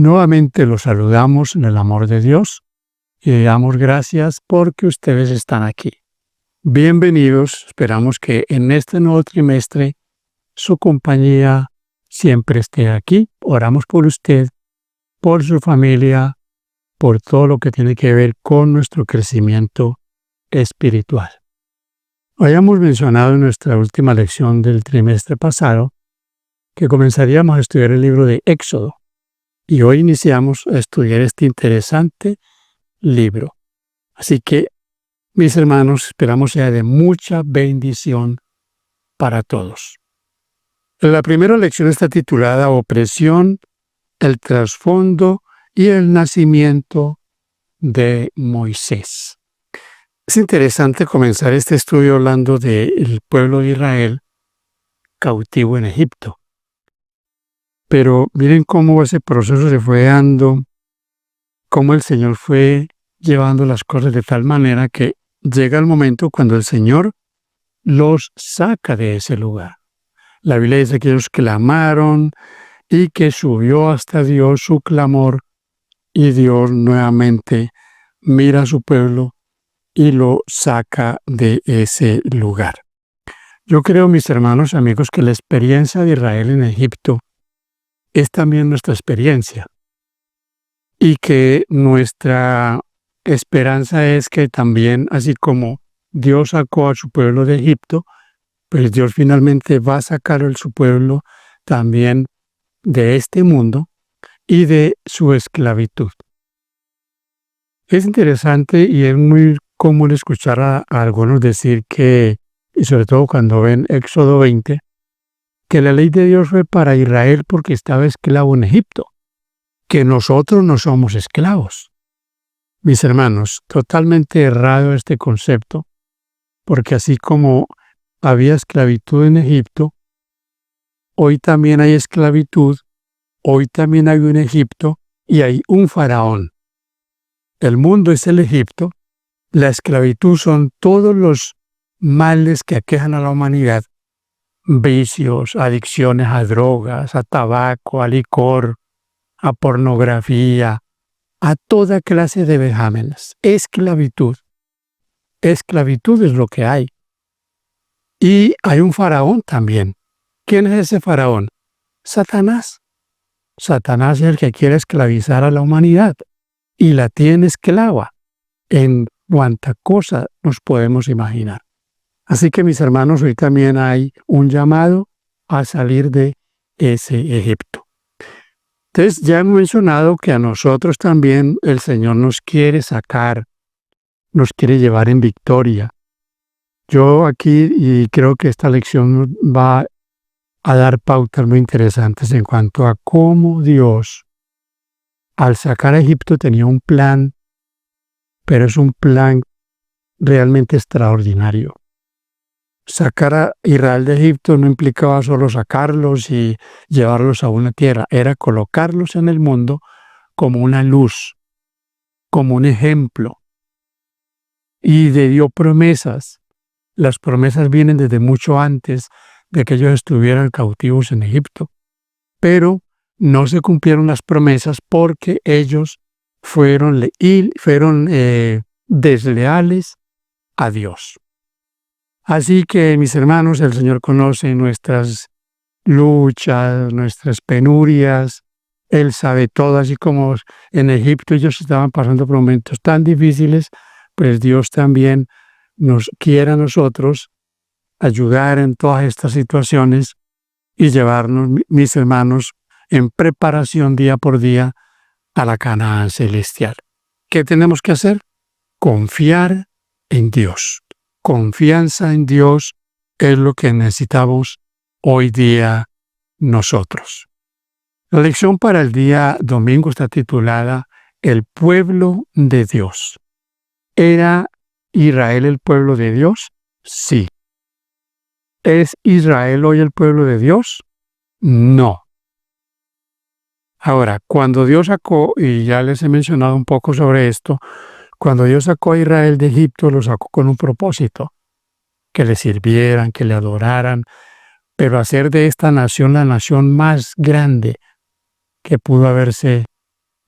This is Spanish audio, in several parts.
Nuevamente los saludamos en el amor de Dios y le damos gracias porque ustedes están aquí. Bienvenidos, esperamos que en este nuevo trimestre su compañía siempre esté aquí. Oramos por usted, por su familia, por todo lo que tiene que ver con nuestro crecimiento espiritual. Habíamos mencionado en nuestra última lección del trimestre pasado que comenzaríamos a estudiar el libro de Éxodo y hoy iniciamos a estudiar este interesante libro. Así que, mis hermanos, esperamos sea de mucha bendición para todos. La primera lección está titulada Opresión, el trasfondo y el nacimiento de Moisés. Es interesante comenzar este estudio hablando del pueblo de Israel cautivo en Egipto. Pero miren cómo ese proceso se fue dando, cómo el Señor fue llevando las cosas de tal manera que llega el momento cuando el Señor los saca de ese lugar. La Biblia dice que ellos clamaron y que subió hasta Dios su clamor y Dios nuevamente mira a su pueblo y lo saca de ese lugar. Yo creo, mis hermanos, amigos, que la experiencia de Israel en Egipto es también nuestra experiencia y que nuestra esperanza es que también, así como Dios sacó a su pueblo de Egipto, pues Dios finalmente va a sacar a su pueblo también de este mundo y de su esclavitud. Es interesante y es muy común escuchar a algunos decir que, y sobre todo cuando ven Éxodo 20, que la ley de Dios fue para Israel porque estaba esclavo en Egipto, que nosotros no somos esclavos. Mis hermanos, totalmente errado este concepto, porque así como había esclavitud en Egipto, hoy también hay esclavitud, hoy también hay un Egipto y hay un faraón. El mundo es el Egipto, la esclavitud son todos los males que aquejan a la humanidad, vicios, adicciones a drogas, a tabaco, a licor, a pornografía, a toda clase de vejámenes. Esclavitud. Esclavitud es lo que hay. Y hay un faraón también. ¿Quién es ese faraón? Satanás. Satanás es el que quiere esclavizar a la humanidad y la tiene esclava en cuanta cosa nos podemos imaginar. Así que, mis hermanos, hoy también hay un llamado a salir de ese Egipto. Entonces, ya hemos mencionado que a nosotros también el Señor nos quiere sacar, nos quiere llevar en victoria. Yo aquí, y creo que esta lección va a dar pautas muy interesantes en cuanto a cómo Dios, al sacar a Egipto, tenía un plan, pero es un plan realmente extraordinario. Sacar a Israel de Egipto no implicaba solo sacarlos y llevarlos a una tierra, era colocarlos en el mundo como una luz, como un ejemplo. Y le dio promesas. Las promesas vienen desde mucho antes de que ellos estuvieran cautivos en Egipto, pero no se cumplieron las promesas porque ellos fueron desleales a Dios. Así que, mis hermanos, el Señor conoce nuestras luchas, nuestras penurias. Él sabe todo, así como en Egipto ellos estaban pasando por momentos tan difíciles, pues Dios también nos quiere a nosotros ayudar en todas estas situaciones y llevarnos, mis hermanos, en preparación día por día a la Canaán celestial. ¿Qué tenemos que hacer? Confiar en Dios. Confianza en Dios es lo que necesitamos hoy día nosotros. La lección para el día domingo está titulada El pueblo de Dios. ¿Era Israel el pueblo de Dios? Sí. ¿Es Israel hoy el pueblo de Dios? No. Ahora, cuando Dios sacó, y ya les he mencionado un poco sobre esto, cuando Dios sacó a Israel de Egipto, lo sacó con un propósito, que le sirvieran, que le adoraran, pero hacer de esta nación la nación más grande que pudo haberse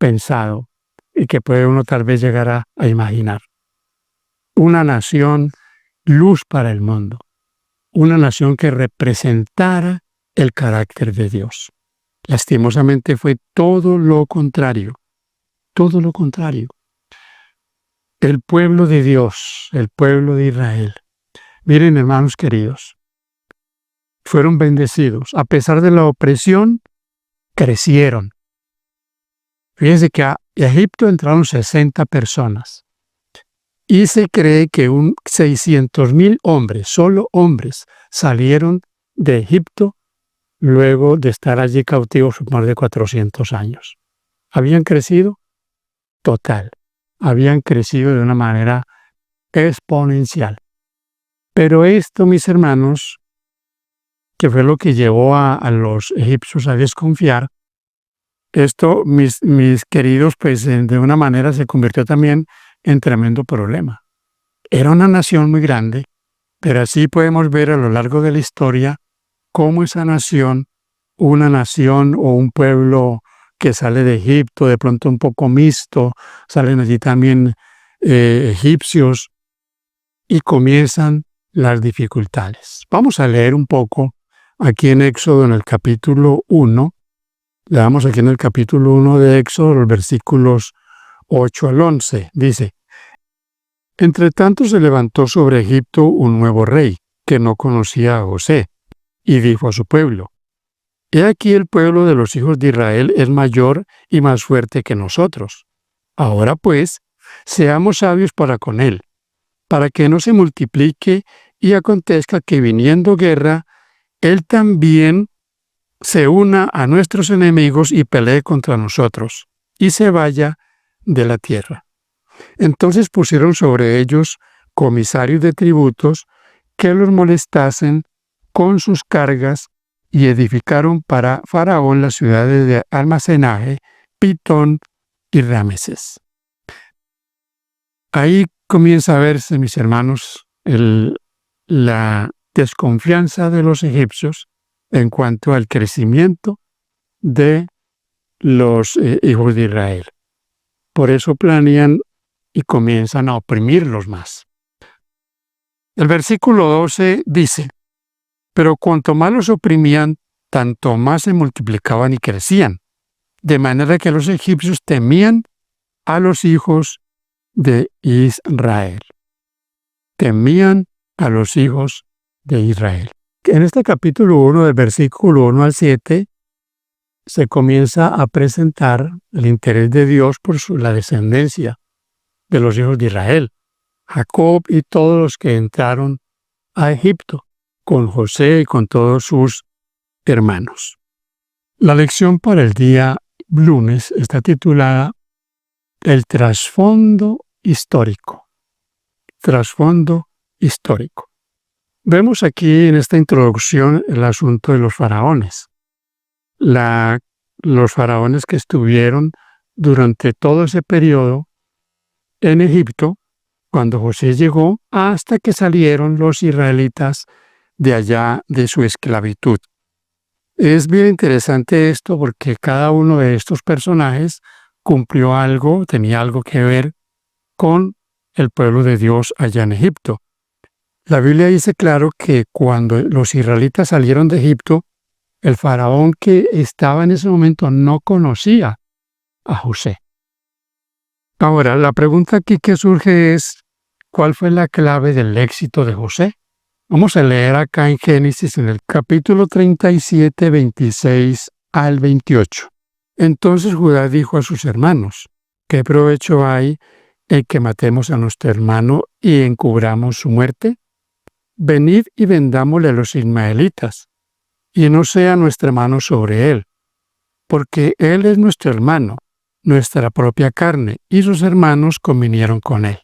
pensado y que puede uno tal vez llegar a imaginar. Una nación luz para el mundo, una nación que representara el carácter de Dios. Lastimosamente fue todo lo contrario, todo lo contrario. El pueblo de Dios, el pueblo de Israel, miren, hermanos queridos, fueron bendecidos. A pesar de la opresión, crecieron. Fíjense que a Egipto entraron 60 personas y se cree que 600,000 hombres, solo hombres, salieron de Egipto luego de estar allí cautivos por más de 400 años. ¿Habían crecido? Total. Habían crecido de una manera exponencial. Pero esto, mis hermanos, que fue lo que llevó a los egipcios a desconfiar, esto, mis queridos, pues de una manera se convirtió también en tremendo problema. Era una nación muy grande, pero así podemos ver a lo largo de la historia cómo esa nación, una nación o un pueblo que sale de Egipto, de pronto un poco mixto, salen allí también egipcios y comienzan las dificultades. Vamos a leer un poco aquí en Éxodo, en el capítulo 1. Leamos aquí en el capítulo 1 de Éxodo, los versículos 8 al 11. Dice: Entre tanto se levantó sobre Egipto un nuevo rey, que no conocía a José, y dijo a su pueblo: He aquí el pueblo de los hijos de Israel es mayor y más fuerte que nosotros. Ahora pues, seamos sabios para con él, para que no se multiplique y acontezca que viniendo guerra, él también se una a nuestros enemigos y pelee contra nosotros, y se vaya de la tierra. Entonces pusieron sobre ellos comisarios de tributos que los molestasen con sus cargas, y edificaron para Faraón las ciudades de almacenaje, Pitón y Rameses. Ahí comienza a verse, mis hermanos, la desconfianza de los egipcios en cuanto al crecimiento de los hijos de Israel. Por eso planean y comienzan a oprimirlos más. El versículo 12 dice: Pero cuanto más los oprimían, tanto más se multiplicaban y crecían, de manera que los egipcios temían a los hijos de Israel. Temían a los hijos de Israel. En este capítulo 1, del versículo 1 al 7, se comienza a presentar el interés de Dios por la descendencia de los hijos de Israel, Jacob y todos los que entraron a Egipto, con José y con todos sus hermanos. La lección para el día lunes está titulada El trasfondo histórico. Trasfondo histórico. Vemos aquí en esta introducción el asunto de los faraones. Los faraones que estuvieron durante todo ese periodo en Egipto, cuando José llegó, hasta que salieron los israelitas de allá de su esclavitud. Es bien interesante esto porque cada uno de estos personajes cumplió algo, tenía algo que ver con el pueblo de Dios allá en Egipto. La Biblia dice claro que cuando los israelitas salieron de Egipto, el faraón que estaba en ese momento no conocía a José. Ahora, la pregunta aquí que surge es, ¿cuál fue la clave del éxito de José? Vamos a leer acá en Génesis, en el capítulo 37, 26 al 28. Entonces Judá dijo a sus hermanos: ¿Qué provecho hay en que matemos a nuestro hermano y encubramos su muerte? Venid y vendámosle a los ismaelitas, y no sea nuestra mano sobre él, porque él es nuestro hermano, nuestra propia carne, y sus hermanos convinieron con él.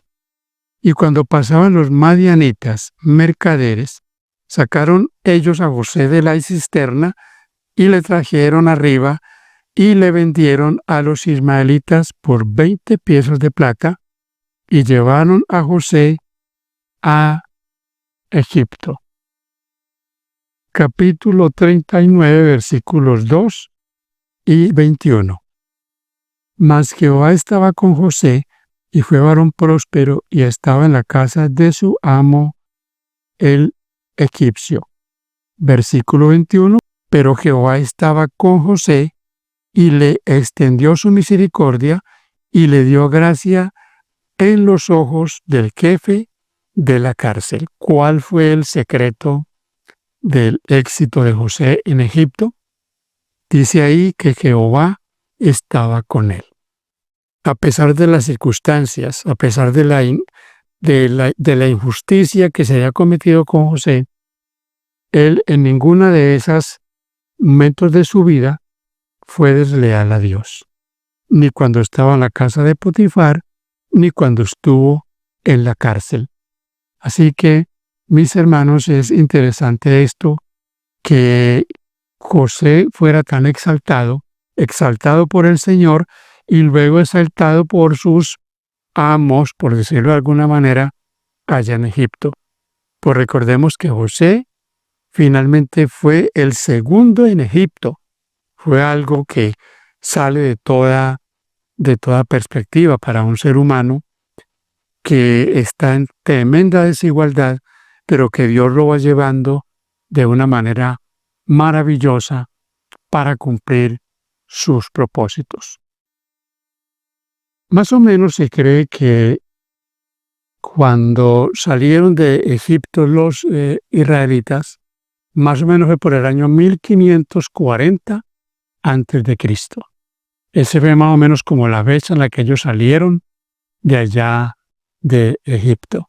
Y cuando pasaban los madianitas, mercaderes, sacaron ellos a José de la cisterna y le trajeron arriba y le vendieron a los ismaelitas por 20 piezas de plata y llevaron a José a Egipto. Capítulo 39, versículos 2 y 21. Mas Jehová estaba con José, y fue varón próspero, y estaba en la casa de su amo el egipcio. Versículo 21. Pero Jehová estaba con José, y le extendió su misericordia, y le dio gracia en los ojos del jefe de la cárcel. ¿Cuál fue el secreto del éxito de José en Egipto? Dice ahí que Jehová estaba con él. A pesar de las circunstancias, a pesar de la injusticia que se había cometido con José, él en ninguna de esas momentos de su vida fue desleal a Dios. Ni cuando estaba en la casa de Potifar, ni cuando estuvo en la cárcel. Así que, mis hermanos, es interesante esto, que José fuera tan exaltado por el Señor, y luego exaltado por sus amos, por decirlo de alguna manera, allá en Egipto. Pues recordemos que José finalmente fue el segundo en Egipto. Fue algo que sale de toda perspectiva para un ser humano que está en tremenda desigualdad, pero que Dios lo va llevando de una manera maravillosa para cumplir sus propósitos. Más o menos se cree que cuando salieron de Egipto los israelitas, más o menos fue por el año 1540 a.C. Ese fue más o menos como la fecha en la que ellos salieron de allá de Egipto.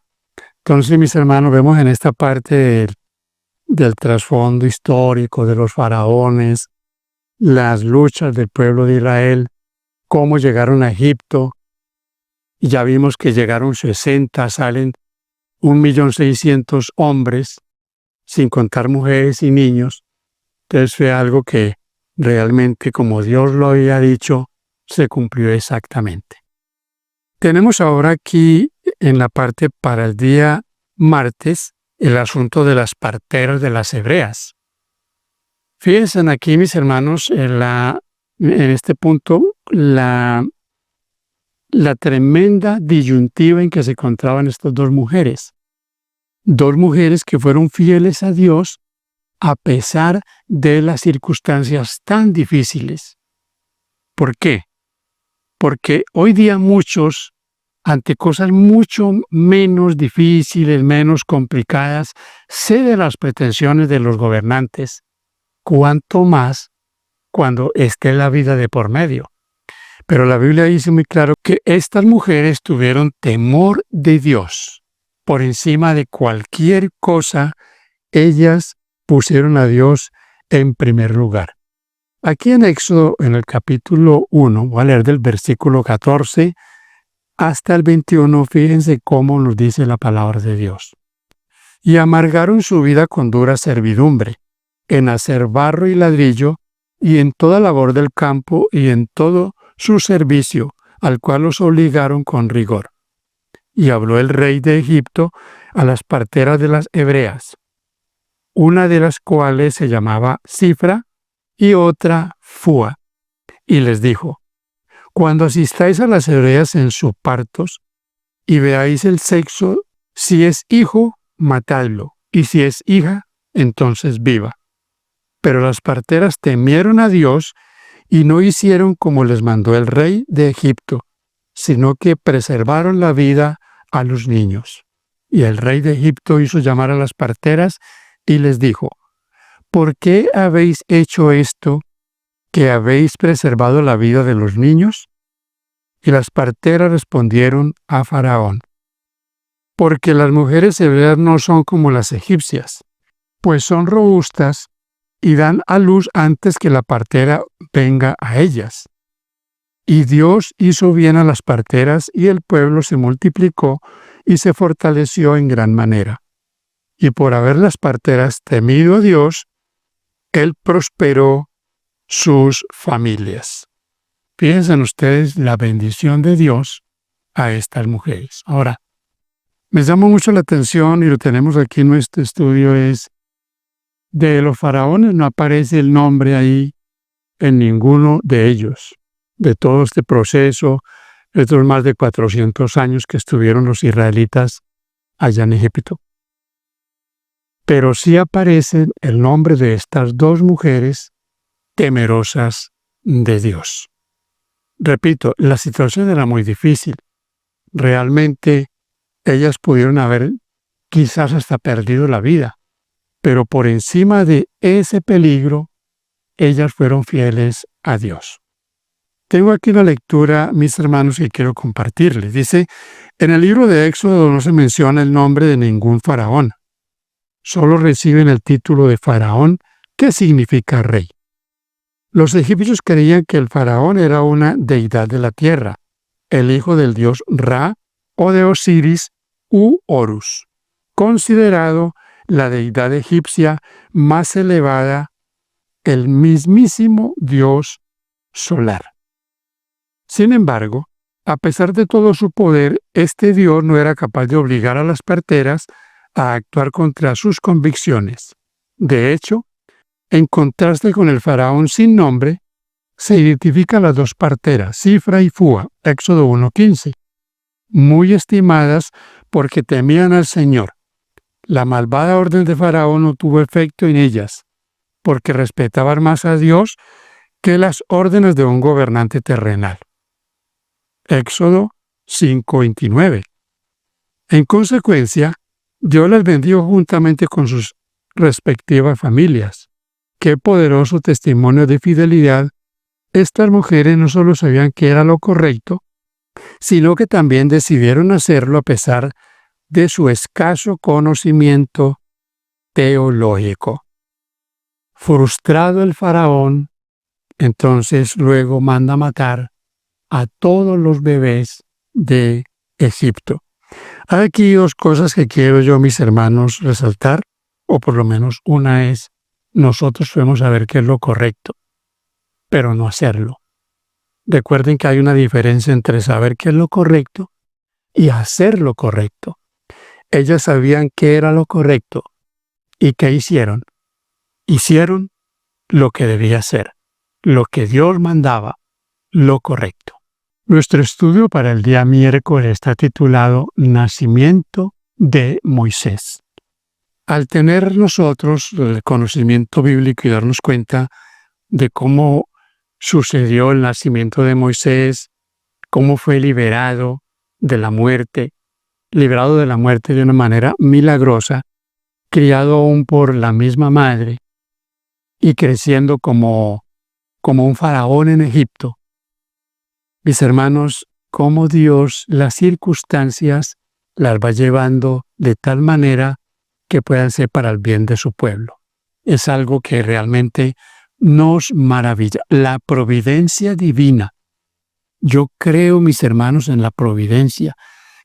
Entonces, mis hermanos, vemos en esta parte del trasfondo histórico de los faraones, las luchas del pueblo de Israel, cómo llegaron a Egipto. Y ya vimos que llegaron 60, salen 1.600.000 hombres, sin contar mujeres y niños. Entonces fue algo que realmente, como Dios lo había dicho, se cumplió exactamente. Tenemos ahora aquí en la parte para el día martes el asunto de las parteras de las hebreas. Fíjense aquí, mis hermanos, en este punto, la tremenda disyuntiva en que se encontraban estas dos mujeres. Dos mujeres que fueron fieles a Dios a pesar de las circunstancias tan difíciles. ¿Por qué? Porque hoy día muchos, ante cosas mucho menos difíciles, menos complicadas, ceden las pretensiones de los gobernantes, cuanto más cuando esté la vida de por medio. Pero la Biblia dice muy claro que estas mujeres tuvieron temor de Dios. Por encima de cualquier cosa, ellas pusieron a Dios en primer lugar. Aquí en Éxodo, en el capítulo 1, voy a leer del versículo 14 hasta el 21, fíjense cómo nos dice la palabra de Dios. Y amargaron su vida con dura servidumbre, en hacer barro y ladrillo, y en toda labor del campo, y en todo su servicio, al cual los obligaron con rigor. Y habló el rey de Egipto a las parteras de las hebreas, una de las cuales se llamaba Cifra y otra Fua, y les dijo: cuando asistáis a las hebreas en sus partos y veáis el sexo, si es hijo, matadlo, y si es hija, entonces viva. Pero las parteras temieron a Dios y no hicieron como les mandó el rey de Egipto, sino que preservaron la vida a los niños. Y el rey de Egipto hizo llamar a las parteras y les dijo: ¿por qué habéis hecho esto, que habéis preservado la vida de los niños? Y las parteras respondieron a Faraón: porque las mujeres hebreas no son como las egipcias, pues son robustas y dan a luz antes que la partera venga a ellas. Y Dios hizo bien a las parteras, y el pueblo se multiplicó y se fortaleció en gran manera. Y por haber las parteras temido a Dios, Él prosperó sus familias. Fíjense ustedes la bendición de Dios a estas mujeres. Ahora, me llama mucho la atención, y lo tenemos aquí en nuestro estudio, es de los faraones no aparece el nombre ahí en ninguno de ellos. de todo este proceso, estos más de 400 años que estuvieron los israelitas allá en Egipto. Pero sí aparece el nombre de estas dos mujeres temerosas de Dios. Repito, la situación era muy difícil. Realmente ellas pudieron haber quizás hasta perdido la vida, pero por encima de ese peligro, ellas fueron fieles a Dios. Tengo aquí una lectura, mis hermanos, que quiero compartirles. Dice, en el libro de Éxodo no se menciona el nombre de ningún faraón. Solo reciben el título de faraón, que significa rey. Los egipcios creían que el faraón era una deidad de la tierra, el hijo del dios Ra o de Osiris u Horus, considerado la deidad egipcia más elevada, el mismísimo dios solar. Sin embargo, a pesar de todo su poder, este dios no era capaz de obligar a las parteras a actuar contra sus convicciones. De hecho, en contraste con el faraón sin nombre, se identifican las dos parteras, Sifra y Fua, Éxodo 1:15, muy estimadas porque temían al Señor. La malvada orden de faraón no tuvo efecto en ellas, porque respetaban más a Dios que las órdenes de un gobernante terrenal. Éxodo 5:29. En consecuencia, Dios las bendijo juntamente con sus respectivas familias. Qué poderoso testimonio de fidelidad. Estas mujeres no solo sabían que era lo correcto, sino que también decidieron hacerlo a pesar de su escaso conocimiento teológico. Frustrado el faraón, entonces luego manda matar a todos los bebés de Egipto. Hay aquí dos cosas que quiero yo, mis hermanos, resaltar, o por lo menos una es, nosotros podemos saber qué es lo correcto, pero no hacerlo. Recuerden que hay una diferencia entre saber qué es lo correcto y hacer lo correcto. Ellas sabían qué era lo correcto. ¿Y qué hicieron? Hicieron lo que debía ser, lo que Dios mandaba, lo correcto. Nuestro estudio para el día miércoles está titulado Nacimiento de Moisés. Al tener nosotros el conocimiento bíblico y darnos cuenta de cómo sucedió el nacimiento de Moisés, cómo fue liberado de la muerte de una manera milagrosa, criado aún por la misma madre y creciendo como un faraón en Egipto. Mis hermanos, cómo Dios las circunstancias las va llevando de tal manera que puedan ser para el bien de su pueblo. Es algo que realmente nos maravilla. La providencia divina. Yo creo, mis hermanos, en la providencia.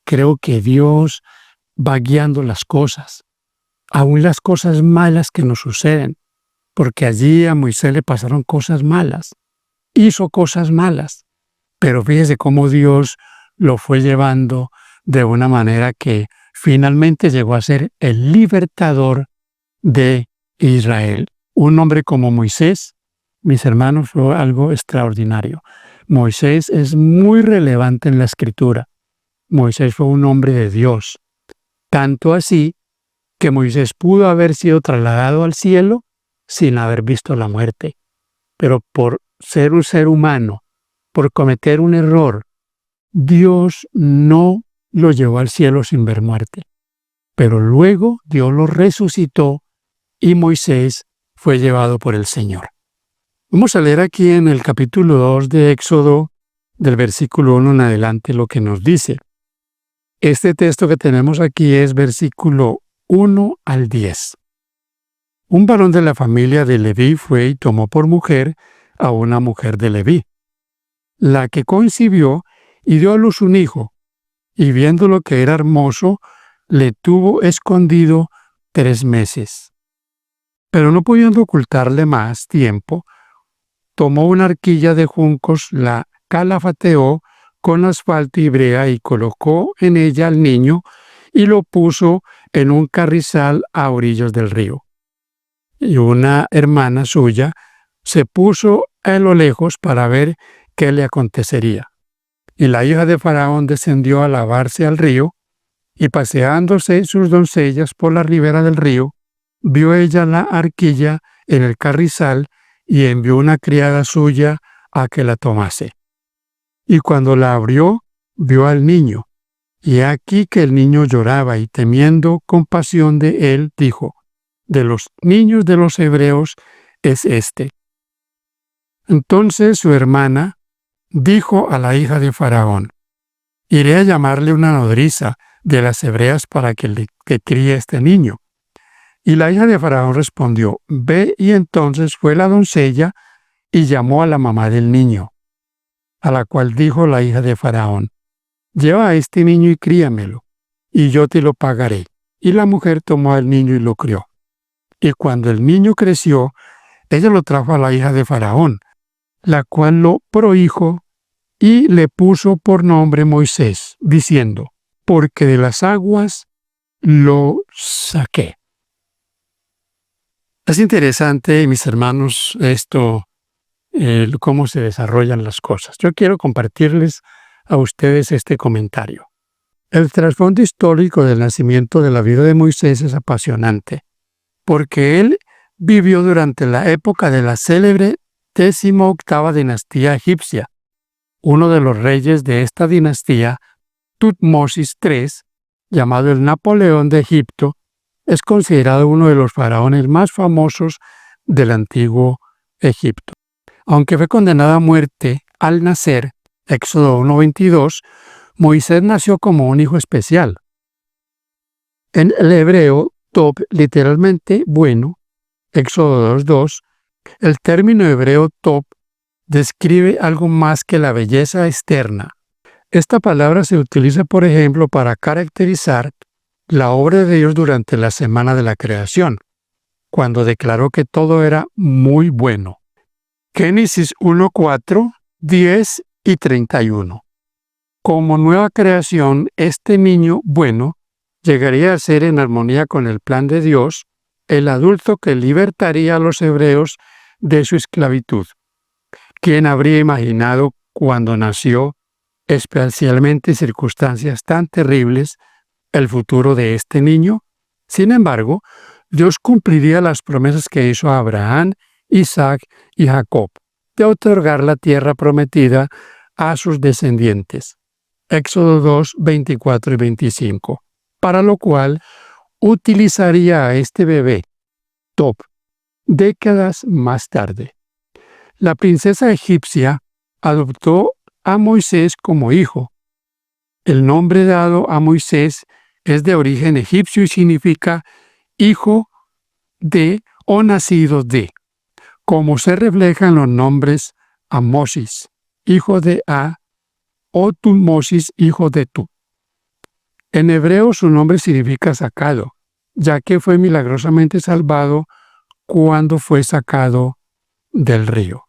Creo que Dios va guiando las cosas, aún las cosas malas que nos suceden, porque allí a Moisés le pasaron cosas malas, hizo cosas malas, pero fíjese cómo Dios lo fue llevando de una manera que finalmente llegó a ser el libertador de Israel. Un hombre como Moisés, mis hermanos, fue algo extraordinario. Moisés es muy relevante en la Escritura. Moisés fue un hombre de Dios, tanto así que Moisés pudo haber sido trasladado al cielo sin haber visto la muerte. Pero por ser un ser humano, por cometer un error, Dios no lo llevó al cielo sin ver muerte. Pero luego Dios lo resucitó y Moisés fue llevado por el Señor. Vamos a leer aquí en el capítulo 2 de Éxodo, del versículo 1 en adelante, lo que nos dice. Este texto que tenemos aquí es versículo 1 al 10. Un varón de la familia de Leví fue y tomó por mujer a una mujer de Leví, la que concibió y dio a luz un hijo, y viéndolo que era hermoso, le tuvo escondido 3 meses. Pero no pudiendo ocultarle más tiempo, tomó una arquilla de juncos, la calafateó con asfalto y brea y colocó en ella al niño y lo puso en un carrizal a orillas del río. Y una hermana suya se puso a lo lejos para ver qué le acontecería. Y la hija de Faraón descendió a lavarse al río, y paseándose sus doncellas por la ribera del río, vio ella la arquilla en el carrizal y envió una criada suya a que la tomase. Y cuando la abrió, vio al niño, y aquí que el niño lloraba, y temiendo compasión de él, dijo: de los niños de los hebreos es este. Entonces su hermana dijo a la hija de Faraón: iré a llamarle una nodriza de las hebreas para que críe este niño. Y la hija de Faraón respondió: ve. Y entonces fue la doncella y llamó a la mamá del niño, a la cual dijo la hija de Faraón: lleva a este niño y críamelo, y yo te lo pagaré. Y la mujer tomó al niño y lo crió. Y cuando el niño creció, ella lo trajo a la hija de Faraón, la cual lo prohijo y le puso por nombre Moisés, diciendo: porque de las aguas lo saqué. Es interesante, mis hermanos, esto, cómo se desarrollan las cosas. Yo quiero compartirles a ustedes este comentario. El trasfondo histórico del nacimiento de la vida de Moisés es apasionante, porque él vivió durante la época de la célebre 18ª dinastía egipcia. Uno de los reyes de esta dinastía, Tutmosis III, llamado el Napoleón de Egipto, es considerado uno de los faraones más famosos del antiguo Egipto. Aunque fue condenado a muerte al nacer, Éxodo 1:22, Moisés nació como un hijo especial. En el hebreo, Tob, literalmente bueno, Éxodo 2:2, el término hebreo Tob describe algo más que la belleza externa. Esta palabra se utiliza, por ejemplo, para caracterizar la obra de Dios durante la semana de la creación, cuando declaró que todo era muy bueno. Génesis 1:4, 10 y 31. Como nueva creación, este niño bueno llegaría a ser en armonía con el plan de Dios, el adulto que libertaría a los hebreos de su esclavitud. ¿Quién habría imaginado cuando nació, especialmente en circunstancias tan terribles, el futuro de este niño? Sin embargo, Dios cumpliría las promesas que hizo a Abraham, Isaac y Jacob, de otorgar la tierra prometida a sus descendientes. Éxodo 2, 24 y 25, para lo cual utilizaría a este bebé, Tob, décadas más tarde. La princesa egipcia adoptó a Moisés como hijo. El nombre dado a Moisés es de origen egipcio y significa hijo de o nacido de, como se refleja en los nombres Amosis, hijo de A, o Tutmosis, hijo de Tu. En hebreo su nombre significa sacado, ya que fue milagrosamente salvado cuando fue sacado del río.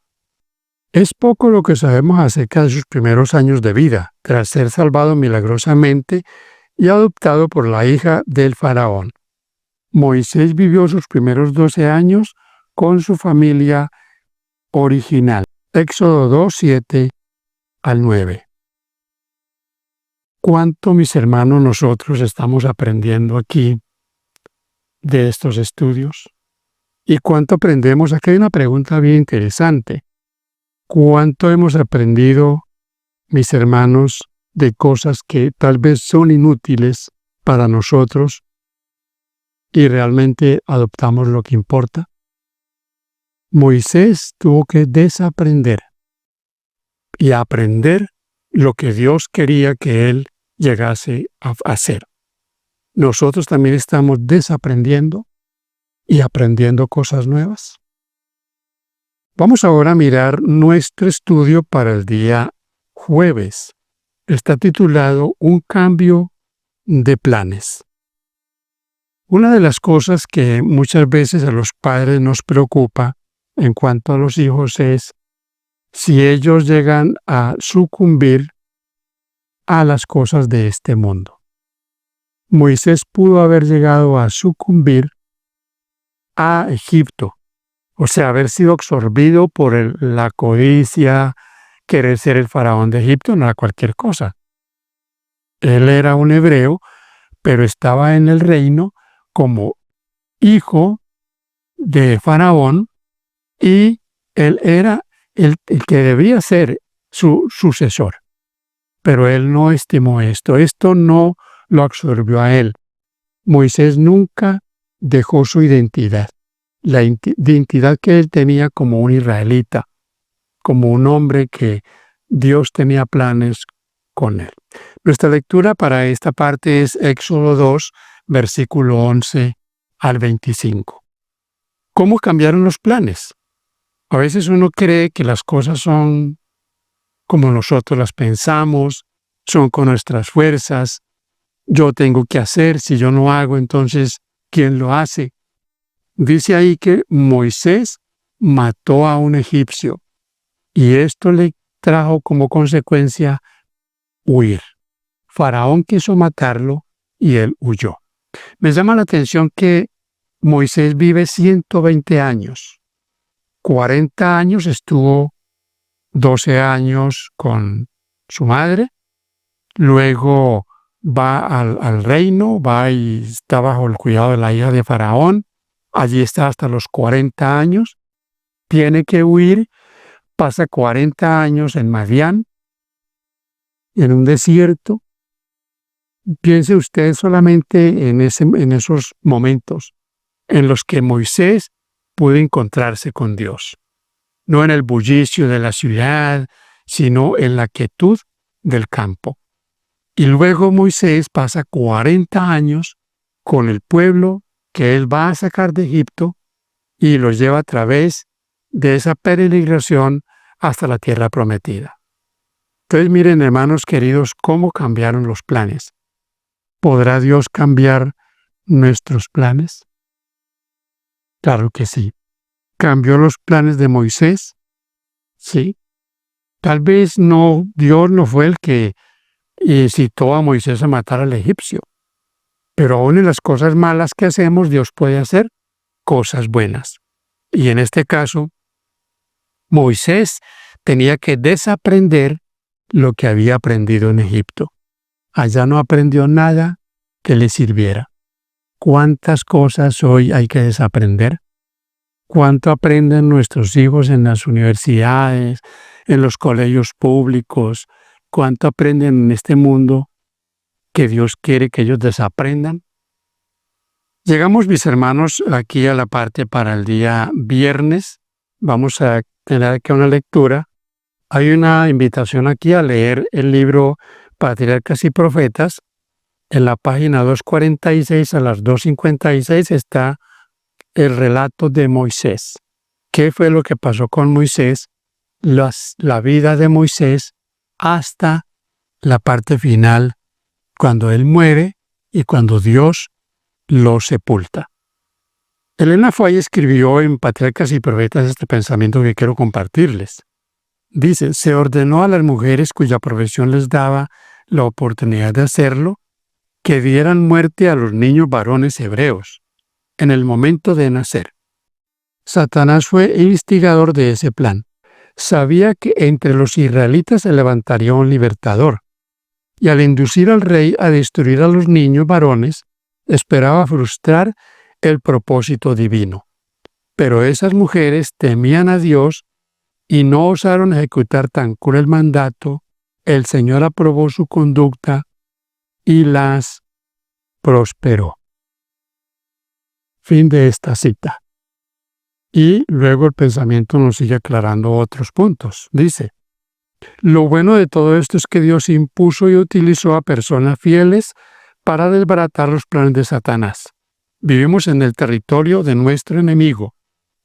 Es poco lo que sabemos acerca de sus primeros años de vida, tras ser salvado milagrosamente y adoptado por la hija del faraón. Moisés vivió sus primeros 12 años con su familia original. Éxodo 2, 7 al 9. ¿Cuánto, mis hermanos, nosotros estamos aprendiendo aquí de estos estudios? ¿Y cuánto aprendemos? Aquí hay una pregunta bien interesante. ¿Cuánto hemos aprendido, mis hermanos, de cosas que tal vez son inútiles para nosotros y realmente adoptamos lo que importa? Moisés tuvo que desaprender y aprender lo que Dios quería que él llegase a hacer. Nosotros también estamos desaprendiendo y aprendiendo cosas nuevas. Vamos ahora a mirar nuestro estudio para el día jueves. Está titulado Un cambio de planes. Una de las cosas que muchas veces a los padres nos preocupa en cuanto a los hijos es si ellos llegan a sucumbir a las cosas de este mundo. Moisés pudo haber llegado a sucumbir a Egipto, o sea, haber sido absorbido por la codicia, querer ser el faraón de Egipto no era cualquier cosa. Él era un hebreo, pero estaba en el reino como hijo de faraón y él era el que debía ser su sucesor. Pero él no estimó esto. Esto no lo absorbió a él. Moisés nunca dejó su identidad, la identidad que él tenía como un israelita, como un hombre que Dios tenía planes con él. Nuestra lectura para esta parte es Éxodo 2, versículo 11 al 25. ¿Cómo cambiaron los planes? A veces uno cree que las cosas son como nosotros las pensamos, son con nuestras fuerzas. Yo tengo que hacer, si yo no hago, entonces, ¿quién lo hace? Dice ahí que Moisés mató a un egipcio y esto le trajo como consecuencia huir. Faraón quiso matarlo y él huyó. Me llama la atención que Moisés vive 120 años. 40 años estuvo 12 años con su madre, luego va al reino, va y está bajo el cuidado de la hija de Faraón, allí está hasta los 40 años, tiene que huir, pasa 40 años en Madián, en un desierto. Piense usted solamente en esos momentos en los que Moisés pudo encontrarse con Dios, no en el bullicio de la ciudad, sino en la quietud del campo. Y luego Moisés pasa 40 años con el pueblo que él va a sacar de Egipto y los lleva a través de esa peregrinación hasta la tierra prometida. Entonces miren, hermanos queridos, cómo cambiaron los planes. ¿Podrá Dios cambiar nuestros planes? Claro que sí. ¿Cambió los planes de Moisés? Sí. Tal vez no, Dios no fue el que incitó a Moisés a matar al egipcio. Pero aún en las cosas malas que hacemos, Dios puede hacer cosas buenas. Y en este caso, Moisés tenía que desaprender lo que había aprendido en Egipto. Allá no aprendió nada que le sirviera. ¿Cuántas cosas hoy hay que desaprender? ¿Cuánto aprenden nuestros hijos en las universidades, en los colegios públicos? ¿Cuánto aprenden en este mundo que Dios quiere que ellos desaprendan? Llegamos, mis hermanos, aquí a la parte para el día viernes. Vamos a tener aquí una lectura. Hay una invitación aquí a leer el libro Patriarcas y Profetas. En la página 246 a las 256 está el relato de Moisés. ¿Qué fue lo que pasó con Moisés? La vida de Moisés hasta la parte final, cuando él muere y cuando Dios lo sepulta. Elena Foy escribió en Patriarcas y Profetas este pensamiento que quiero compartirles. Dice, se ordenó a las mujeres cuya profesión les daba la oportunidad de hacerlo, que dieran muerte a los niños varones hebreos en el momento de nacer. Satanás fue instigador de ese plan. Sabía que entre los israelitas se levantaría un libertador, y al inducir al rey a destruir a los niños varones, esperaba frustrar el propósito divino. Pero esas mujeres temían a Dios y no osaron ejecutar tan cruel mandato. El Señor aprobó su conducta y las prosperó. Fin de esta cita. Y luego el pensamiento nos sigue aclarando otros puntos. Dice, lo bueno de todo esto es que Dios impuso y utilizó a personas fieles para desbaratar los planes de Satanás. Vivimos en el territorio de nuestro enemigo,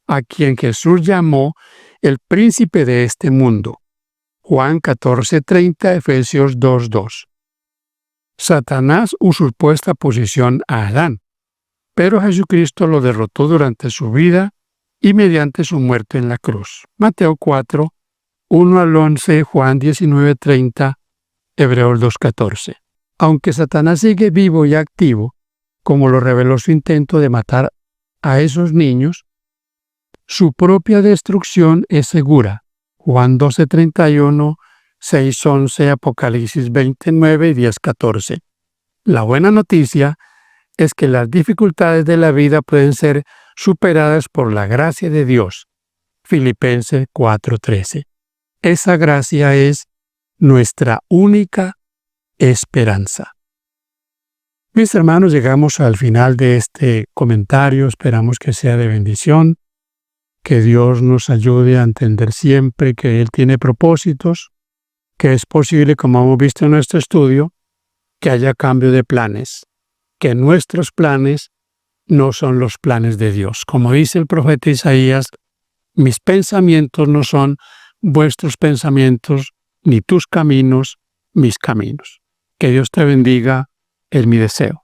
a quien Jesús llamó el príncipe de este mundo. Juan 14:30, Efesios 2:2. Satanás usurpó esta posición a Adán, pero Jesucristo lo derrotó durante su vida y mediante su muerte en la cruz. Mateo 4, 1 al 11, Juan 19:30, Hebreos 2:14. Aunque Satanás sigue vivo y activo, como lo reveló su intento de matar a esos niños, su propia destrucción es segura Juan 12:31, 6:11, Apocalipsis 29 y 10:14. La buena noticia es que las dificultades de la vida pueden ser superadas por la gracia de Dios. Filipenses 4:13. Esa gracia es nuestra única esperanza. Mis hermanos, llegamos al final de este comentario. Esperamos que sea de bendición, que Dios nos ayude a entender siempre que Él tiene propósitos, que es posible, como hemos visto en nuestro estudio, que haya cambio de planes, que nuestros planes no son los planes de Dios. Como dice el profeta Isaías, mis pensamientos no son vuestros pensamientos, ni tus caminos, mis caminos. Que Dios te bendiga, es mi deseo.